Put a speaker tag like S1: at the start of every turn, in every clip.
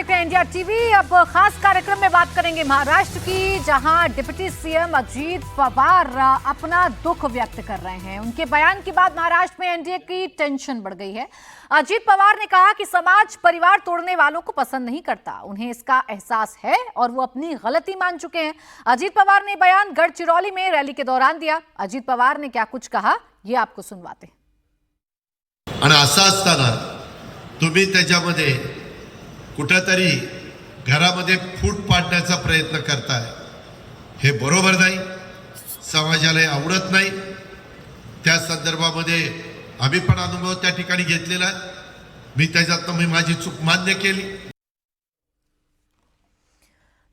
S1: देख रहे हैं इंडिया टीवी। अब खास कार्यक्रम में बात करेंगे महाराष्ट्र की, जहां डिप्टी सीएम अजीत पवार अपना दुख व्यक्त कर रहे हैं। उनके बयान के बाद महाराष्ट्र में एनडीए की टेंशन बढ़ गई है। अजीत पवार ने कहा कि समाज परिवार तोड़ने वालों को पसंद नहीं करता, उन्हें इसका एहसास है और वो अपनी गलती मान चुके हैं। अजीत पवार ने बयान गढ़चिरौली में रैली के दौरान दिया। अजीत पवार ने क्या कुछ कहा, ये आपको सुनवाते हैं।
S2: आणि असं असताना तुम्ही त्याच्यामध्ये कुठेतरी घरामध्ये फूट पाडण्याचा प्रयत्न करताय, हे बरोबर नाही, समाजाला आवडत नाही। त्या संदर्भामध्ये आम्ही पण अनुभव त्या ठिकाणी घेतलेला आहे। मी त्याच्यात मी माझी चूक मान्य केली।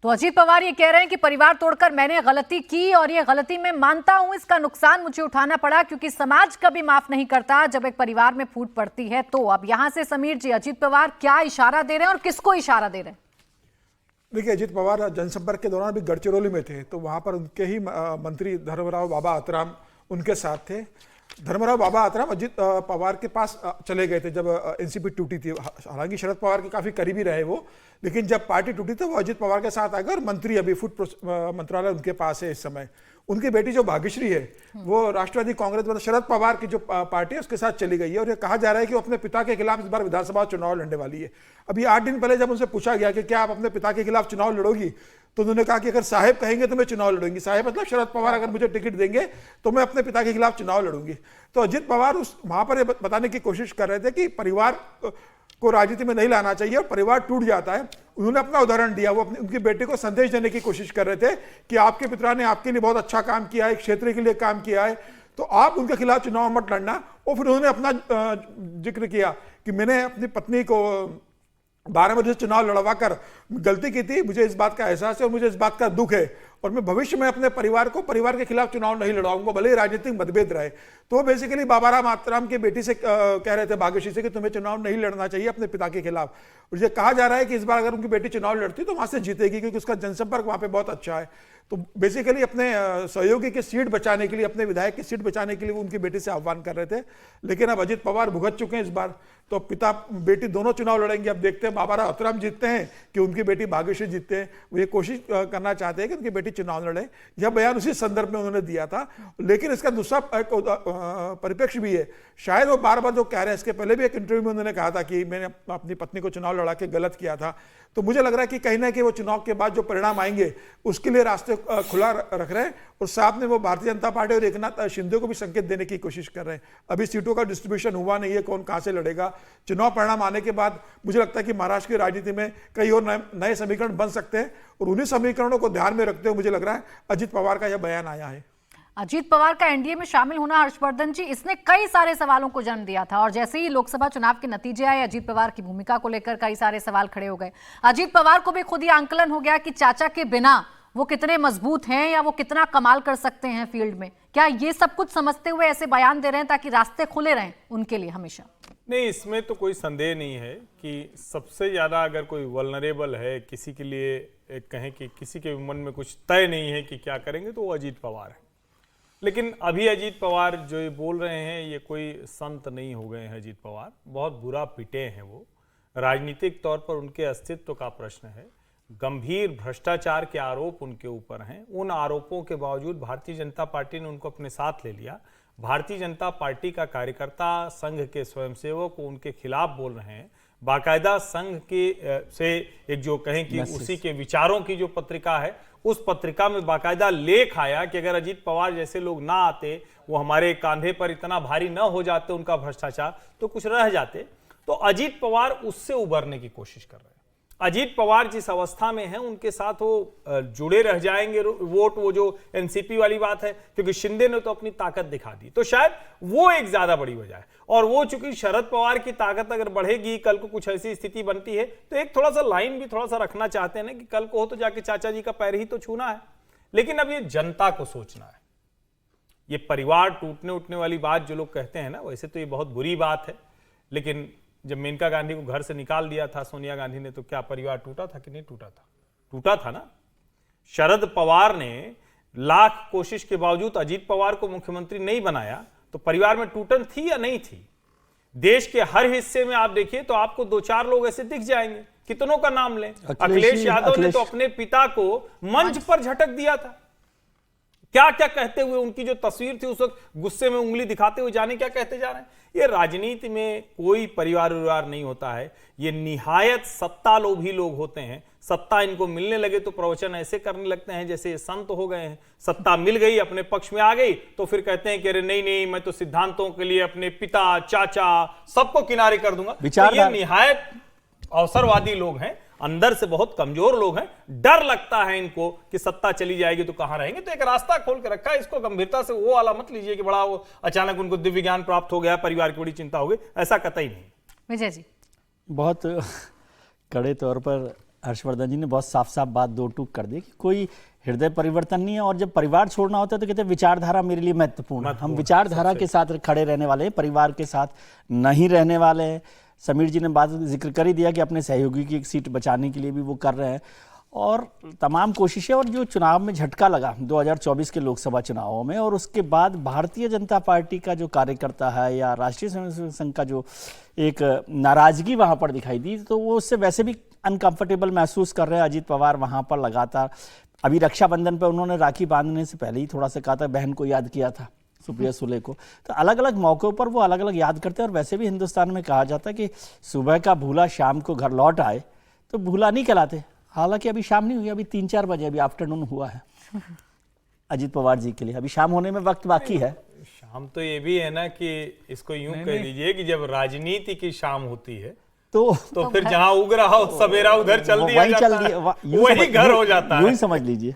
S1: तो अजीत पवार ये कह रहे हैं कि परिवार तोड़कर मैंने गलती की और ये गलती मैं मानता हूं, इसका नुकसान मुझे उठाना पड़ा क्योंकि समाज कभी माफ नहीं करता जब एक परिवार में फूट पड़ती है। तो अब यहां से समीर जी, अजीत पवार क्या इशारा दे रहे हैं और किसको इशारा दे रहे हैं?
S3: देखिए, अजीत पवार जनसंपर्क के दौरान भी गढ़चिरौली में थे, तो वहां पर उनके ही मंत्री धर्मराव बाबा आतराम उनके साथ थे। धर्मराव बाबा आतराम अजीत पवार के पास चले गए थे जब एनसीपी टूटी थी। हालांकि शरद पवार के काफी करीबी रहे वो, लेकिन जब पार्टी टूटी तो वो अजीत पवार के साथ आकर मंत्री, अभी फूड मंत्रालय उनके पास है इस समय। उनकी बेटी जो भाग्यश्री है वो राष्ट्रवादी कांग्रेस मतलब शरद पवार की जो पार्टी है उसके साथ चली गई है, और ये कहा जा रहा है कि वो अपने पिता के खिलाफ इस बार विधानसभा चुनाव लड़ने वाली है। अभी 8 दिन पहले जब उनसे पूछा गया कि क्या आप अपने पिता के खिलाफ चुनाव लड़ोगी, तो उन्होंने कहा कि अगर साहेब कहेंगे तो मैं चुनाव लड़ूंगी। साहेब मतलब शरद पवार अगर मुझे टिकट देंगे तो मैं अपने पिता के खिलाफ चुनाव लड़ूंगी। तो अजीत पवार उस वहां पर बताने की कोशिश कर रहे थे कि परिवार को राजनीति में नहीं लाना चाहिए और परिवार टूट जाता है। उन्होंने अपना उदाहरण दिया, वो उनकी बेटे को संदेश देने की कोशिश कर रहे थे कि आपके पिता ने आपके लिए बहुत अच्छा काम किया है, क्षेत्र के लिए काम किया है, तो आप उनके खिलाफ चुनाव मत लड़ना। और फिर उन्होंने अपना जिक्र किया कि मैंने अपनी पत्नी को 12 बजे चुनाव लड़वा कर गलती की थी, मुझे इस बात का एहसास है और मुझे इस बात का दुख है, और मैं भविष्य में अपने परिवार के खिलाफ चुनाव नहीं लड़ाऊंगा, भले ही राजनीतिक मतभेद रहे। तो बेसिकली बाबाराम आतराम की बेटी से कह रहे थे, भाग्यश्री से, कि तुम्हें चुनाव नहीं लड़ना चाहिए अपने पिता के खिलाफ। और ये कहा जा रहा है कि इस बार अगर उनकी बेटी चुनाव लड़ती तो वहां से जीतेगी, क्योंकि उसका जनसंपर्क वहां पे बहुत अच्छा है। तो बेसिकली अपने सहयोगी की सीट बचाने के लिए, अपने विधायक की सीट बचाने के लिए वो उनकी बेटी से आह्वान कर रहे थे। लेकिन अब अजीत पवार भुगत चुके हैं इस बार, तो पिता बेटी दोनों चुनाव लड़ेंगे। अब देखते हैं बाबाराम आतराम जीतते हैं कि उनकी बेटी भाग्यश्री जीतते हैं। वो ये कोशिश करना चाहते हैं कि उनकी बेटी चुनाव लड़े। यह बयान उसी संदर्भ में उन्होंने दिया था। लेकिन इसका दूसरा परिप्रेक्ष्य भी है। शायद वो बार बार जो कह रहे हैं, इसके पहले भी एक इंटरव्यू में उन्होंने कहा था कि मैंने अपनी पत्नी को चुनाव लड़ा के गलत किया था। तो मुझे लग रहा है कि कहीं ना कहीं वो चुनाव के बाद जो परिणाम आएंगे उसके लिए रास्ते खुला रख रहे हैं, और साथ में वो भारतीय जनता पार्टी और एकनाथ शिंदे को भी संकेत देने की कोशिश कर रहे हैं। अभी सीटों का डिस्ट्रीब्यूशन हुआ नहीं है, कौन कहां से लड़ेगा। चुनाव परिणाम आने के बाद मुझे लगता है कि महाराष्ट्र की राजनीति में कई और नए समीकरण बन सकते हैं, और उन्हीं समीकरणों को ध्यान में रखते हुए मुझे लग रहा है अजीत पवार का यह बयान आया है।
S1: अजीत पवार का एनडीए में शामिल होना, हर्षवर्धन जी, इसने कई सारे सवालों को जन्म दिया था, और जैसे ही लोकसभा चुनाव के नतीजे आए, अजीत पवार की भूमिका को लेकर कई सारे सवाल खड़े हो गए। अजीत पवार को भी खुद ही आंकलन हो गया कि चाचा के बिना वो कितने मजबूत हैं या वो कितना कमाल कर सकते हैं फील्ड में। क्या ये सब कुछ समझते हुए ऐसे बयान दे रहे हैं ताकि रास्ते खुले रहें उनके लिए हमेशा?
S4: नहीं, इसमें तो कोई संदेह नहीं है कि सबसे ज़्यादा अगर कोई वल्नरेबल है किसी के लिए, कहें कि किसी के मन में कुछ तय नहीं है कि क्या करेंगे, तो वो अजीत पवार है। लेकिन अभी अजीत पवार जो ये बोल रहे हैं, ये कोई संत नहीं हो गए हैं। अजीत पवार बहुत बुरा पिटे हैं। वो राजनीतिक तौर पर उनके अस्तित्व का प्रश्न है। गंभीर भ्रष्टाचार के आरोप उनके ऊपर हैं। उन आरोपों के बावजूद भारतीय जनता पार्टी ने उनको अपने साथ ले लिया। भारतीय जनता पार्टी का कार्यकर्ता, संघ के स्वयंसेवक उनके खिलाफ बोल रहे हैं। बाकायदा संघ के से एक जो कहें कि उसी के विचारों की जो पत्रिका है, उस पत्रिका में बाकायदा लेख आया कि अगर अजीत पवार जैसे लोग ना आते, वो हमारे कांधे पर इतना भारी ना हो जाते उनका भ्रष्टाचार, तो कुछ रह जाते। तो अजीत पवार उससे उबरने की कोशिश कर रहे हैं। अजीत पवार जिस अवस्था में है, उनके साथ वो जुड़े रह जाएंगे वोट, वो जो एनसीपी वाली बात है, क्योंकि शिंदे ने तो अपनी ताकत दिखा दी, तो शायद वो एक ज्यादा बड़ी वजह है। और वो चूंकि शरद पवार की ताकत अगर बढ़ेगी, कल को कुछ ऐसी स्थिति बनती है, तो एक थोड़ा सा लाइन भी थोड़ा सा रखना चाहते हैं ना कि कल को हो तो जाके चाचा जी का पैर ही तो छूना है। लेकिन अब ये जनता को सोचना है। ये परिवार टूटने उठने वाली बात जो लोग कहते हैं ना, वैसे तो ये बहुत बुरी बात है, लेकिन जब मेनका गांधी को घर से निकाल दिया था सोनिया गांधी ने, तो क्या परिवार टूटा था कि नहीं टूटा था? टूटा था ना। शरद पवार ने लाख कोशिश के बावजूद अजीत पवार को मुख्यमंत्री नहीं बनाया, तो परिवार में टूटन थी या नहीं थी? देश के हर हिस्से में आप देखिए तो आपको 2-4 लोग ऐसे दिख जाएंगे कितनों का नाम लें? अखिलेश यादव ने तो अपने पिता को मंच पर झटक दिया था। क्या क्या कहते हुए, उनकी जो तस्वीर थी उस वक्त गुस्से में उंगली दिखाते हुए, जाने क्या कहते जा रहे हैं। ये राजनीति में कोई परिवार विवार नहीं होता है, ये निहायत सत्ता लोभी लोग होते हैं। सत्ता इनको मिलने लगे तो प्रवचन ऐसे करने लगते हैं जैसे ये संत हो गए हैं। सत्ता मिल गई, अपने पक्ष में आ गई तो फिर कहते हैं कि अरे नहीं नहीं, मैं तो सिद्धांतों के लिए अपने पिता चाचा सबको किनारे कर दूंगा। तो ये निहायत अवसरवादी लोग हैं, अंदर से बहुत कमजोर लोग हैं। डर लगता है इनको कि सत्ता चली जाएगी तो कहां रहेंगे। तो एक रास्ता खोल के रखा है, इसको गंभीरता से वो वाला मत लीजिए कि बड़ा वो अचानक उनको दिव्य ज्ञान प्राप्त हो गया, परिवार की बड़ी चिंता हो गई, ऐसा कतई नहीं।
S1: विजय जी,
S5: बहुत कड़े तौर पर हर्षवर्धन जी ने बहुत साफ साफ बात दो टूक कर दी कि कोई हृदय परिवर्तन नहीं है, और जब परिवार छोड़ना होता है तो कहते हैं विचारधारा मेरे लिए महत्वपूर्ण है। हम विचारधारा के साथ खड़े रहने वाले हैं, परिवार के साथ नहीं रहने वाले हैं। समीर जी ने बात जिक्र कर ही दिया कि अपने सहयोगी की एक सीट बचाने के लिए भी वो कर रहे हैं, और तमाम कोशिशें। और जो चुनाव में झटका लगा 2024 के लोकसभा चुनावों में, और उसके बाद भारतीय जनता पार्टी का जो कार्यकर्ता है या राष्ट्रीय स्वयंसेवक संघ का जो एक नाराजगी वहां पर दिखाई दी, तो वो उससे वैसे भी अनकंफर्टेबल महसूस कर रहे हैं। अजीत पवार वहां पर लगातार, अभी रक्षाबंधन पर उन्होंने राखी बांधने से पहले ही थोड़ा सा कहा था, बहन को याद किया था, सुप्रिया सुले को। तो अलग अलग मौक़ों पर वो अलग अलग याद करते हैं। और वैसे भी हिंदुस्तान में कहा जाता है कि सुबह का भूला शाम को घर लौट आए तो भूला नहीं कहलाते। हालांकि अभी शाम नहीं हुई, अभी 3-4 बजे अभी आफ्टरनून हुआ है अजीत पवार जी के लिए, अभी शाम होने में वक्त बाकी है।
S4: शाम तो ये भी है ना कि इसको यूं कह दीजिए कि जब राजनीति की शाम होती है तो फिर जहां उग रहा हो सवेरा उधर चल दिया जाता है, वही घर हो जाता है।
S5: यूं ही समझ लीजिए।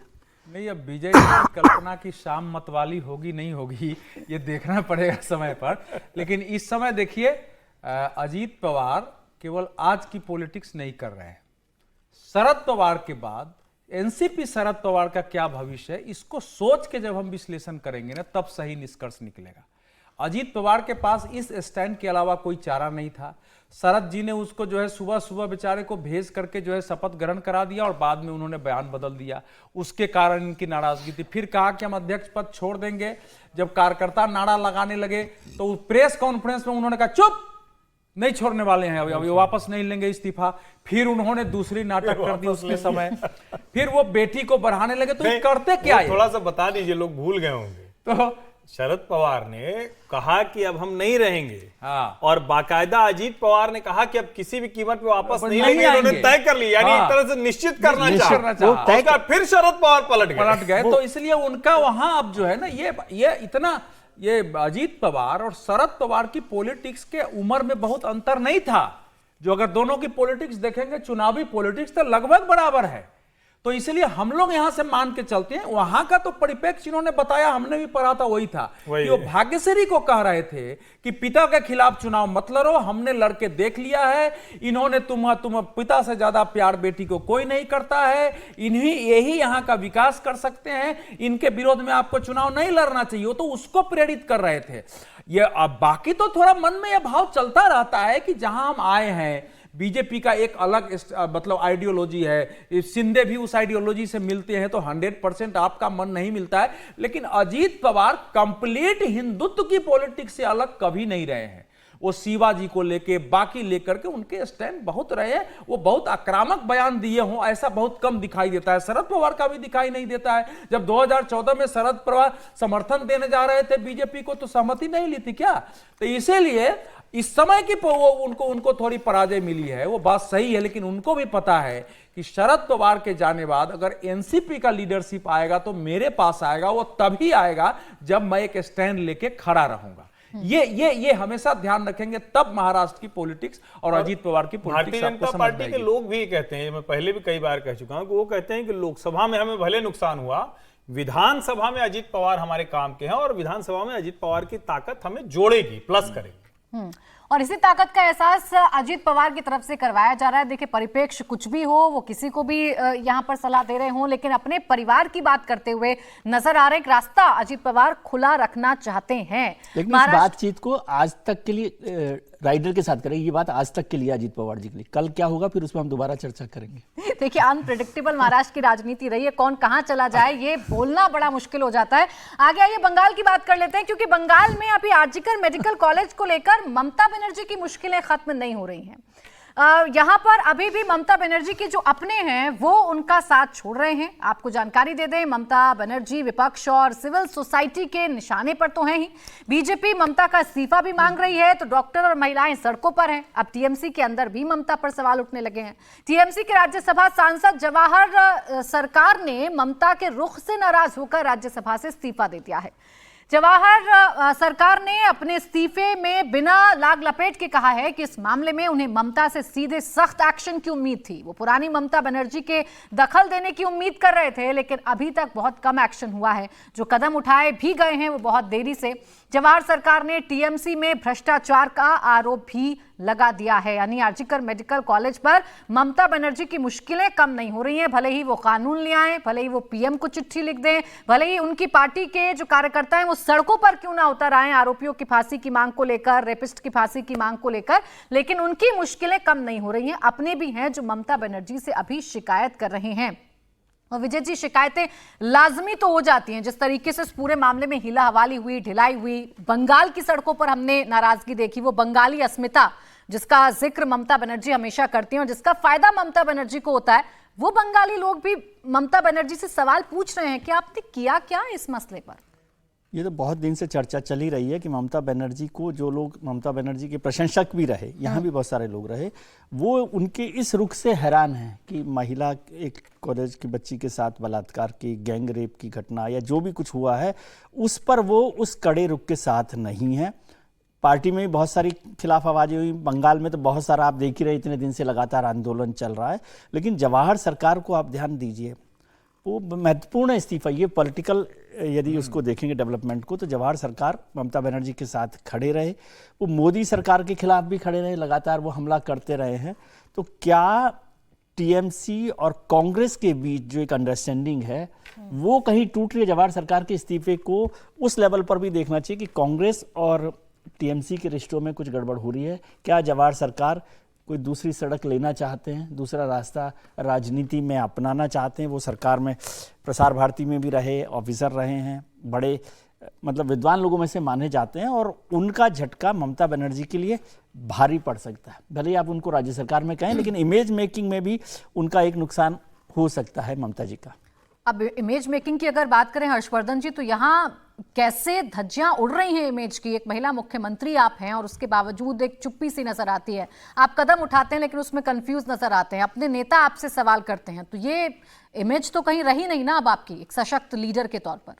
S6: नहीं, अब विजय की कल्पना की शाम मतवाली होगी नहीं होगी ये देखना पड़ेगा समय पर। लेकिन इस समय देखिए, अजीत पवार केवल आज की पॉलिटिक्स नहीं कर रहे हैं। शरद पवार के बाद एनसीपी शरद पवार का क्या भविष्य है, इसको सोच के जब हम विश्लेषण करेंगे ना, तब सही निष्कर्ष निकलेगा। अजीत पवार के पास इस स्टैंड के अलावा कोई चारा नहीं था। शरद जी ने उसको जो है सुबह सुबह बेचारे को भेज करके जो है शपथ ग्रहण करा दिया, और बाद में उन्होंने बयान बदल दिया। उसके कारण इनकी नाराजगी थी। फिर कहा कि हम अध्यक्ष पद छोड़ देंगे। जब कार्यकर्ता नारा लगाने लगे तो प्रेस कॉन्फ्रेंस में उन्होंने कहा चुप, नहीं छोड़ने वाले हैं, अभी वापस नहीं लेंगे इस्तीफा। फिर उन्होंने दूसरी नाटक कर दी उसके समय। फिर वो बेटी को बढ़ाने लगे। तो ये करते क्या है,
S4: थोड़ा सा बता दीजिए, लोग भूल गए होंगे।
S6: तो
S4: शरद पवार ने कहा कि अब हम नहीं रहेंगे,
S6: हाँ,
S4: और बाकायदा अजीत पवार ने कहा कि अब किसी भी कीमत पे वापस नहीं लेंगे। उन्होंने तय कर लिया, यानी एक तरह से निश्चित करना चाहा। फिर शरद पवार पलट गए।
S6: तो इसलिए उनका वहां अब जो है ना, ये इतना, ये अजीत पवार और शरद पवार की पॉलिटिक्स के उम्र में बहुत अंतर नहीं था। जो अगर दोनों की पॉलिटिक्स देखेंगे, चुनावी पॉलिटिक्स तो लगभग बराबर है। तो इसलिए हम लोग यहां से मान के चलते हैं, वहां का तो परिप्रेक्ष्य इन्होंने बताया, हमने भी पढ़ा था, वही था कि वो भाग्यश्री को कह रहे थे कि पिता के खिलाफ चुनाव मत लड़ो, हमने लड़के देख लिया है। इन्होंने तुम पिता से ज्यादा प्यार बेटी को कोई नहीं करता है, यही यहां का विकास कर सकते हैं, इनके विरोध में आपको चुनाव नहीं लड़ना चाहिए। तो उसको प्रेरित कर रहे थे ये। अब बाकी तो थोड़ा मन में यह भाव चलता रहता है कि जहां हम आए हैं, बीजेपी का एक अलग मतलब आइडियोलॉजी है, शिंदे भी उस आइडियोलॉजी से मिलते हैं, तो 100% आपका मन नहीं मिलता है। लेकिन अजीत पवार कंप्लीट हिंदुत्व की पॉलिटिक्स से अलग कभी नहीं रहे हैं। वो शिवाजी को लेके, बाकी लेकर के उनके स्टैंड बहुत रहे हैं। वो बहुत आक्रामक बयान दिए हों ऐसा बहुत कम दिखाई देता है। शरद पवार का भी दिखाई नहीं देता है। जब 2014 में शरद पवार समर्थन देने जा रहे थे बीजेपी को, तो सहमति नहीं ली थी क्या? तो इसीलिए इस समय की उनको थोड़ी पराजय मिली है, वो बात सही है। लेकिन उनको भी पता है कि शरद पवार के जाने बाद अगर एनसीपी का लीडरशिप आएगा तो मेरे पास आएगा, वो तभी आएगा जब मैं एक स्टैंड लेके खड़ा रहूंगा। ये हमेशा ध्यान रखेंगे, तब महाराष्ट्र की पॉलिटिक्स और अजीत पवार की पॉलिटिक्स
S4: भारतीय जनता पार्टी के लोग भी कहते हैं, मैं पहले भी कई बार कह चुका हूं कि वो कहते हैं कि लोकसभा में हमें भले नुकसान हुआ, विधानसभा में अजीत पवार हमारे काम के हैं, और विधानसभा में अजीत पवार की ताकत हमें जोड़ेगी, प्लस करेगी।
S1: और इसी ताकत का एहसास अजीत पवार की तरफ से करवाया जा रहा है। देखिए, परिप्रेक्ष्य कुछ भी हो, वो किसी को भी यहाँ पर सलाह दे रहे हों, लेकिन अपने परिवार की बात करते हुए नजर आ रहे एक रास्ता अजीत पवार खुला रखना चाहते हैं।
S5: लेकिन इस बातचीत को आज तक के लिए राइडर के साथ करेंगे, ये बात आज तक के लिए अजीत पवार जी के लिए। कल क्या होगा फिर उसमें हम दोबारा चर्चा करेंगे।
S1: देखिए, अनप्रेडिक्टेबल महाराष्ट्र की राजनीति रही है, कौन कहां चला जाए ये बोलना बड़ा मुश्किल हो जाता है। आगे आइए बंगाल की बात कर लेते हैं, क्योंकि बंगाल में अभी आरजीकर मेडिकल कॉलेज को लेकर ममता बनर्जी की मुश्किलें खत्म नहीं हो रही हैं। यहाँ पर अभी भी ममता बनर्जी के जो अपने हैं वो उनका साथ छोड़ रहे हैं। आपको जानकारी दे दें, ममता बनर्जी विपक्ष और सिविल सोसाइटी के निशाने पर तो हैं ही। बीजेपी ममता का इस्तीफा भी मांग रही है तो डॉक्टर और महिलाएं सड़कों पर हैं। अब टीएमसी के अंदर भी ममता पर सवाल उठने लगे हैं। टीएमसी के राज्यसभा सांसद जवाहर सरकार ने ममता के रुख से नाराज होकर राज्यसभा से इस्तीफा दे दिया है। जवाहर सरकार ने अपने इस्तीफे में बिना लाग लपेट के कहा है कि इस मामले में उन्हें ममता से सीधे सख्त एक्शन की उम्मीद थी। वो पुरानी ममता बनर्जी के दखल देने की उम्मीद कर रहे थे, लेकिन अभी तक बहुत कम एक्शन हुआ है। जो कदम उठाए भी गए हैं वो बहुत देरी से। जवाहर सरकार ने टीएमसी में भ्रष्टाचार का आरोप भी लगा दिया है, यानी आरजीकर मेडिकल कॉलेज पर ममता बनर्जी की मुश्किलें कम नहीं हो रही हैं। भले ही वो कानून ले आए, भले ही वो पीएम को चिट्ठी लिख दें, भले ही उनकी पार्टी के जो कार्यकर्ता हैं वो सड़कों पर क्यों ना उतर आए आरोपियों की फांसी की मांग को लेकर, रेपिस्ट की फांसी की मांग को लेकर, लेकिन उनकी मुश्किलें कम नहीं हो रही हैं। अपने भी हैं जो ममता बनर्जी से अभी शिकायत कर रहे हैं। और विजय जी, शिकायतें लाजमी तो हो जाती हैं। जिस तरीके से इस पूरे मामले में हिला हवाली हुई, ढिलाई हुई, बंगाल की सड़कों पर हमने नाराजगी देखी, वो बंगाली अस्मिता जिसका जिक्र ममता बनर्जी हमेशा करती हैं और जिसका फायदा ममता बनर्जी को होता है, वो बंगाली लोग भी ममता बनर्जी से सवाल पूछ रहे हैं कि आपने किया क्या इस मसले पर।
S5: ये तो बहुत दिन से चर्चा चल ही रही है कि ममता बनर्जी को जो लोग ममता बनर्जी के प्रशंसक भी रहे, यहाँ भी बहुत सारे लोग रहे, वो उनके इस रुख से हैरान हैं कि महिला एक कॉलेज की बच्ची के साथ बलात्कार की, गैंग रेप की घटना या जो भी कुछ हुआ है उस पर वो उस कड़े रुख के साथ नहीं है। पार्टी में भी बहुत सारी खिलाफ आवाजें हुई, बंगाल में तो बहुत सारा आप देख ही रहे, इतने दिन से लगातार आंदोलन चल रहा है। लेकिन जवाहर सरकार को आप ध्यान दीजिए, वो महत्वपूर्ण इस्तीफा, ये पॉलिटिकल यदि उसको देखेंगे डेवलपमेंट को, तो जवाहर सरकार ममता बनर्जी के साथ खड़े रहे, वो मोदी सरकार के खिलाफ भी खड़े रहे, लगातार वो हमला करते रहे हैं। तो क्या टीएमसी और कांग्रेस के बीच जो एक अंडरस्टैंडिंग है वो कहीं टूट रही है? जवाहर सरकार के इस्तीफे को उस लेवल पर भी देखना चाहिए कि कांग्रेस और टीएमसी के रिश्तों में कुछ गड़बड़ हो रही है। क्या जवाहर सरकार कोई दूसरी सड़क लेना चाहते हैं, दूसरा रास्ता राजनीति में अपनाना चाहते हैं? वो सरकार में प्रसार भारती में भी रहे, ऑफिसर रहे हैं, बड़े मतलब विद्वान लोगों में से माने जाते हैं और उनका झटका ममता बनर्जी के लिए भारी पड़ सकता है। भले ही आप उनको राज्य सरकार में कहें, लेकिन इमेज मेकिंग में भी उनका एक नुकसान हो सकता है ममता जी का।
S1: अब इमेज मेकिंग की अगर बात करें हर्षवर्धन जी, तो यहाँ कैसे धज्जियां उड़ रही हैं इमेज की। एक महिला मुख्यमंत्री आप हैं और उसके बावजूद एक चुप्पी सी नजर आती है। आप कदम उठाते हैं लेकिन उसमें कंफ्यूज नजर आते हैं, अपने नेता आपसे सवाल करते हैं, तो ये इमेज तो कहीं रही नहीं ना अब आपकी एक सशक्त लीडर के तौर पर।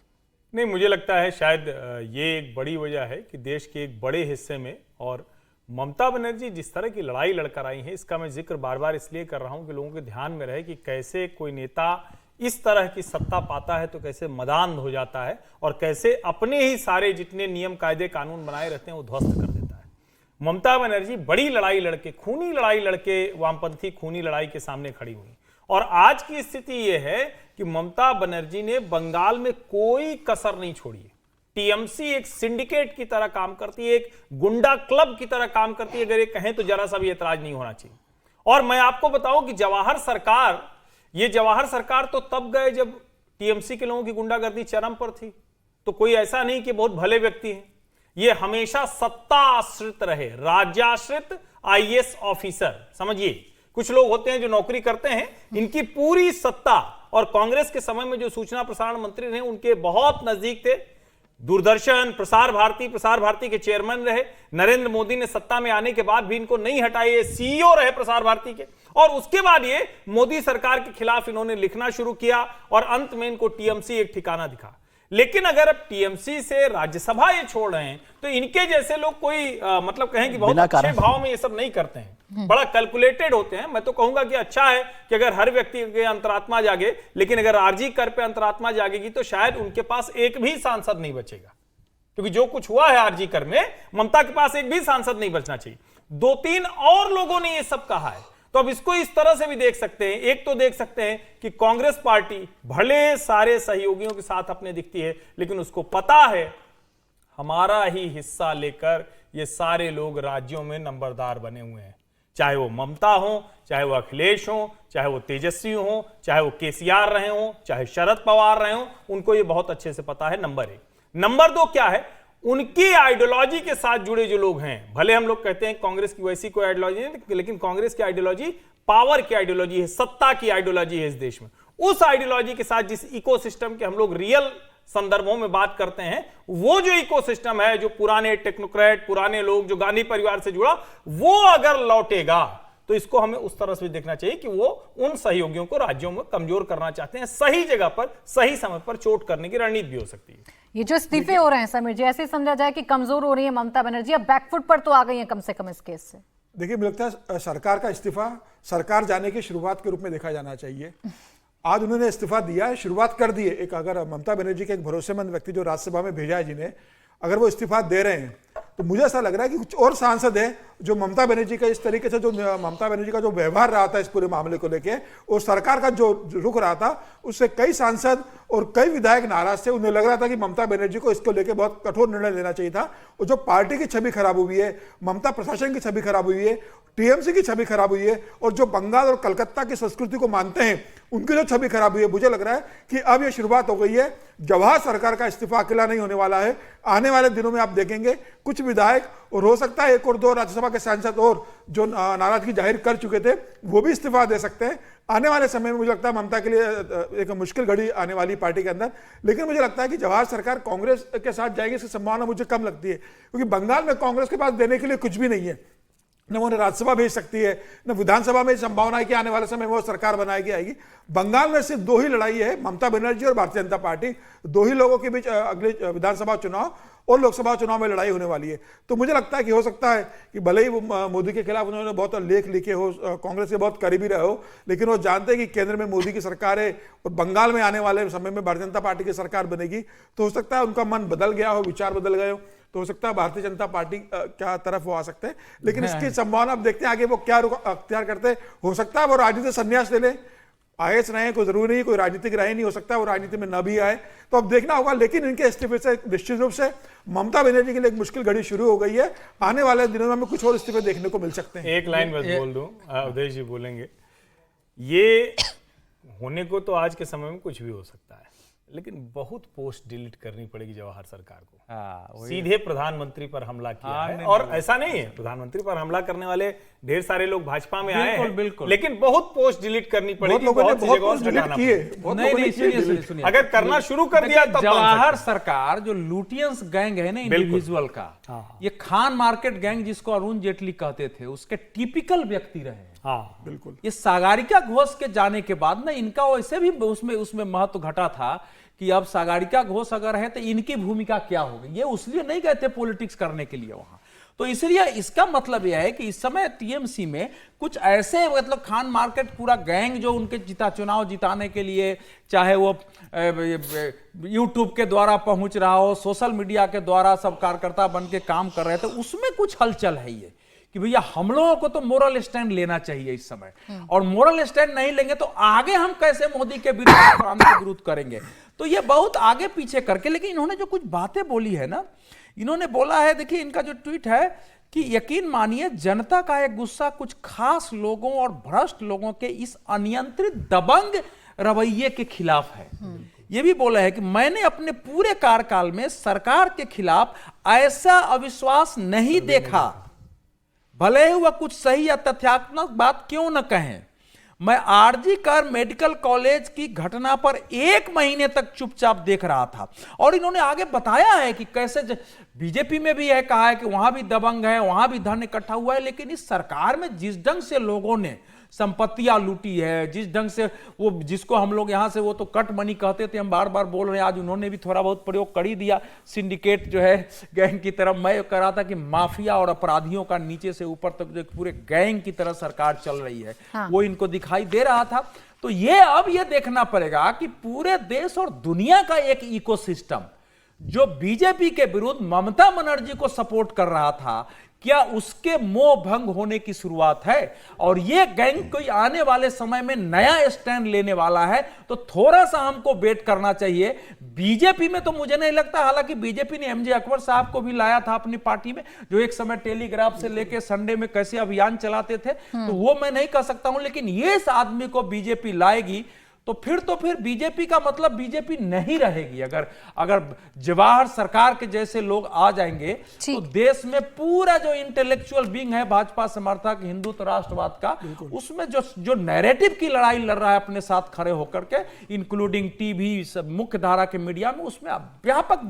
S4: नहीं, मुझे लगता है शायद ये एक बड़ी वजह है कि देश के एक बड़े हिस्से में, और ममता बनर्जी जिस तरह की लड़ाई लड़कर आई है, इसका मैं जिक्र बार बार इसलिए कर रहा हूं कि लोगों के ध्यान में रहे कि कैसे कोई नेता इस तरह की सत्ता पाता है तो कैसे मदान हो जाता है और कैसे अपने ही सारे जितने नियम कायदे कानून बनाए रहते हैं वो ध्वस्त कर देता है। ममता बनर्जी बड़ी लड़ाई लड़के, खूनी लड़ाई लड़के, वामपंथी खूनी लड़ाई के सामने खड़ी हुई और आज की स्थिति यह है कि ममता बनर्जी ने बंगाल में कोई कसर नहीं छोड़ी है। टीएमसी एक सिंडिकेट की तरह काम करती है, एक गुंडा क्लब की तरह काम करती है, अगर ये कहें तो जरा सा भी ऐतराज नहीं होना चाहिए। और मैं आपको बताऊं कि जवाहर सरकार तो तब गए जब टीएमसी के लोगों की गुंडागर्दी चरम पर थी। तो कोई ऐसा नहीं कि बहुत भले व्यक्ति हैं, ये हमेशा सत्ता आश्रित रहे, राज्याश्रित आईएएस ऑफिसर। समझिए, कुछ लोग होते हैं जो नौकरी करते हैं, इनकी पूरी सत्ता, और कांग्रेस के समय में जो सूचना प्रसारण मंत्री रहे उनके बहुत नजदीक थे, दूरदर्शन, प्रसार भारती के चेयरमैन रहे। नरेंद्र मोदी ने सत्ता में आने के बाद भी इनको नहीं हटाए, सीईओ रहे प्रसार भारती के, और उसके बाद ये मोदी सरकार के खिलाफ इन्होंने लिखना शुरू किया और अंत में इनको टीएमसी एक ठिकाना दिखा। लेकिन अगर अब टीएमसी से राज्यसभा ये छोड़ रहे हैं तो इनके जैसे लोग कोई मतलब कहें कि बहुत अच्छे भाव में ये सब नहीं करते हैं, बड़ा कैलकुलेटेड होते हैं। मैं तो कहूंगा कि अच्छा है कि अगर हर व्यक्ति के अंतरात्मा जागे, लेकिन अगर आरजी कर पे अंतरात्मा जागेगी तो शायद उनके पास एक भी सांसद नहीं बचेगा, क्योंकि जो कुछ हुआ है आरजी कर में, ममता के पास एक भी सांसद नहीं बचना चाहिए। 2-3 और लोगों ने ये सब कहा है, तो अब इसको इस तरह से भी देख सकते हैं। एक तो देख सकते हैं कि कांग्रेस पार्टी भले सारे सहयोगियों के साथ अपने दिखती है, लेकिन उसको पता है हमारा ही हिस्सा लेकर ये सारे लोग राज्यों में नंबरदार बने हुए हैं, चाहे वो ममता हो, चाहे वो अखिलेश हो, चाहे वो तेजस्वी हो, चाहे वो केसीआर रहे हो, चाहे शरद पवार रहे हो, उनको ये बहुत अच्छे से पता है। नंबर 1। नंबर 2 क्या है, उनकी आइडियोलॉजी के साथ जुड़े जो लोग हैं, भले हम लोग कहते हैं कांग्रेस की वैसी कोई आइडियोलॉजी नहीं, लेकिन कांग्रेस की आइडियोलॉजी पावर की आइडियोलॉजी है, सत्ता की आइडियोलॉजी है इस देश में। उस आइडियोलॉजी के साथ जिस इकोसिस्टम के हम लोग रियल संदर्भों में बात करते हैं, वो जो इकोसिस्टम है, जो पुराने टेक्नोक्रेट, पुराने लोग जो गांधी परिवार से जुड़ा, वो अगर लौटेगा तो इसको हमें उस तरह से देखना चाहिए कि वो उन सहयोगियों को राज्यों में कमजोर करना चाहते हैं। सही जगह पर सही समय पर चोट करने की रणनीति भी हो सकती है।
S1: ये जो इस्तीफे हो रहे हैं समीर जी, ऐसे समझा जाए कि कमजोर हो रही है ममता बनर्जी, अब बैकफुट पर तो आ गई है कम से कम इस केस से।
S3: देखिए, मुझे लगता है सरकार का इस्तीफा सरकार जाने की शुरुआत के रूप में देखा जाना चाहिए। आज उन्होंने इस्तीफा दिया है, शुरुआत कर दी है। एक अगर ममता बनर्जी के एक भरोसेमंद व्यक्ति जो राज्यसभा में भेजा है जिन्हें, अगर वो इस्तीफा दे रहे हैं तो मुझे ऐसा लग रहा है कि कुछ और सांसद हैं जो ममता बनर्जी का इस तरीके से, जो ममता बनर्जी का जो व्यवहार रहा था इस पूरे मामले को लेके और सरकार का जो रुख रहा था, उससे कई सांसद और कई विधायक नाराज थे। उन्हें लग रहा था कि ममता बनर्जी को इसको लेके बहुत कठोर निर्णय लेना चाहिए था। और जो पार्टी की छवि खराब हुई है, ममता प्रशासन की छवि खराब हुई है, टीएमसी की छवि खराब हुई है, और जो बंगाल और कलकत्ता की संस्कृति को मानते हैं उनकी जो छवि खराब हुई है, मुझे लग रहा है कि अब ये शुरुआत हो गई है। जवाहर सरकार का इस्तीफा अकेला नहीं होने वाला है। आने वाले दिनों में आप देखेंगे कुछ विधायक और हो सकता है एक और दो राज्यसभा के सांसद और जो नाराजगी जाहिर कर चुके थे वो भी इस्तीफा दे सकते हैं। आने वाले समय में मुझे लगता है ममता के लिए एक मुश्किल घड़ी आने वाली पार्टी के अंदर। लेकिन मुझे लगता है कि जवाहर सरकार कांग्रेस के साथ जाएगी, इसकी संभावना मुझे कम लगती है, क्योंकि बंगाल में कांग्रेस के पास देने के लिए कुछ भी नहीं है। न वो राज्यसभा भेज सकती है, न विधानसभा में संभावना है कि आने वाले समय में वो सरकार बनाएगी आएगी। बंगाल में सिर्फ दो ही लड़ाई है, ममता बनर्जी और भारतीय जनता पार्टी, दो ही लोगों के बीच अगले विधानसभा चुनाव और लोकसभा चुनाव में लड़ाई होने वाली है। तो मुझे लगता है कि हो सकता है कि भले ही वो मोदी के खिलाफ उन्होंने बहुत लेख लिखे हो, कांग्रेस के बहुत करीबी रहे हो, लेकिन वो जानते हैं कि केंद्र में मोदी की सरकार है और बंगाल में आने वाले समय में भारतीय जनता पार्टी की सरकार बनेगी। तो हो सकता है उनका मन बदल गया हो, विचार बदल गए हो, तो हो सकता है भारतीय जनता पार्टी क्या तरफ वो आ सकते हैं। लेकिन इसकी संभावना अब देखते हैं आगे वो क्या रुख अख्तियार करते हैं। हो सकता है वो राजनीति संन्यास ले ले, आईएएस रहे, कोई जरूरी नहीं, कोई राजनीतिक रहे नहीं, हो सकता है वो राजनीति में न भी आए, तो अब देखना होगा। लेकिन इनके इस्तीफे से निश्चित रूप से ममता बनर्जी के लिए एक मुश्किल घड़ी शुरू हो गई है। आने वाले दिनों में हमें कुछ और इस्तीफे देखने को मिल सकते हैं।
S4: एक लाइन बस बोल दूं, उदय जी बोलेंगे। ये होने को तो आज के समय में कुछ भी हो सकता है, लेकिन बहुत पोस्ट डिलीट करनी पड़ेगी जवाहर सरकार को। सीधे प्रधानमंत्री पर हमला किया है, और ऐसा नहीं है, प्रधानमंत्री पर हमला करने वाले ढेर सारे लोग भाजपा में आए हैं,
S6: बिल्कुल।
S4: लेकिन बहुत पोस्ट डिलीट करनी पड़ेगी, बहुत सी जगहों से हटाना पड़ेगा।
S6: नहीं, सुनिए,
S4: अगर करना शुरू कर दिया तब
S6: जवाहर सरकार जो लूटियंस गैंग है ना इंडिविजुअल का, ये खान मार्केट गैंग जिसको अरुण जेटली कहते थे, उसके टिपिकल व्यक्ति रहे।
S4: हाँ
S6: बिल्कुल। ये सागरिका घोष के जाने के बाद ना इनका वैसे भी उसमें महत्व घटा था कि अब सागरिका घोष अगर है तो इनकी भूमिका क्या होगी। ये उसलिए नहीं गए थे पॉलिटिक्स करने के लिए वहां। तो इसलिए इसका मतलब यह है कि इस समय टीएमसी में कुछ ऐसे मतलब खान मार्केट पूरा गैंग जो उनके चुनाव जिताने के लिए, चाहे वो यूट्यूब के द्वारा पहुंच रहा हो, सोशल मीडिया के द्वारा सब कार्यकर्ता बन के काम कर रहे थे, उसमें कुछ हलचल है ये कि भैया हम लोगों को तो मोरल स्टैंड लेना चाहिए इस समय, और मोरल स्टैंड नहीं लेंगे तो आगे हम कैसे मोदी के विरुद्ध करेंगे। तो ये बहुत आगे पीछे करके, लेकिन इन्होंने जो कुछ बातें बोली है ना, इन्होंने बोला है, देखिए इनका जो ट्वीट है कि यकीन मानिए जनता का एक गुस्सा कुछ खास लोगों और भ्रष्ट लोगों के इस अनियंत्रित दबंग रवैये के खिलाफ है। ये भी बोला है कि मैंने अपने पूरे कार्यकाल में सरकार के खिलाफ ऐसा अविश्वास नहीं देखा, भले ही वह कुछ सही या तथ्यात्मक बात क्यों न कहें। मैं आरजी कर मेडिकल कॉलेज की घटना पर 1 महीने तक चुपचाप देख रहा था, और इन्होंने आगे बताया है कि कैसे बीजेपी में भी है, कहा है कि वहां भी दबंग है, वहां भी धन इकट्ठा हुआ है, लेकिन इस सरकार में जिस ढंग से लोगों ने संपत्तियां लूटी है, जिस ढंग से वो, जिसको हम लोग यहां से वो तो कट मनी कहते थे, हम बार बार बोल रहे हैं, आज उन्होंने भी थोड़ा बहुत प्रयोग कर ही दिया सिंडिकेट जो है गैंग की तरफ। मैं कह रहा था कि माफिया और अपराधियों का नीचे से ऊपर तक जो पूरे गैंग की तरह सरकार चल रही है, वो इनको दिखाई दे रहा था। तो ये अब ये देखना पड़ेगा कि पूरे देश और दुनिया का एक इकोसिस्टम जो बीजेपी के विरुद्ध ममता बनर्जी को सपोर्ट कर रहा था, क्या उसके मोह भंग होने की शुरुआत है, और ये गैंग कोई आने वाले समय में नया स्टैंड लेने वाला है। तो थोड़ा सा हमको वेट करना चाहिए। बीजेपी में तो मुझे नहीं लगता, हालांकि बीजेपी ने एमजे अकबर साहब को भी लाया था अपनी पार्टी में, जो एक समय टेलीग्राफ से लेके संडे में कैसे अभियान चलाते थे, तो वो मैं नहीं कह सकता हूं, लेकिन ये इस आदमी को बीजेपी लाएगी तो फिर बीजेपी का मतलब बीजेपी नहीं रहेगी। अगर जवाहर सरकार के जैसे लोग आ जाएंगे तो देश में पूरा जो इंटेलेक्चुअल विंग है भाजपा समर्थक हिंदुत्व राष्ट्रवाद का, उसमें जो नैरेटिव की लड़ाई लड़ रहा है अपने साथ खड़े होकर के, इंक्लूडिंग टीवी, मुख्य धारा के मीडिया में, उसमें व्यापक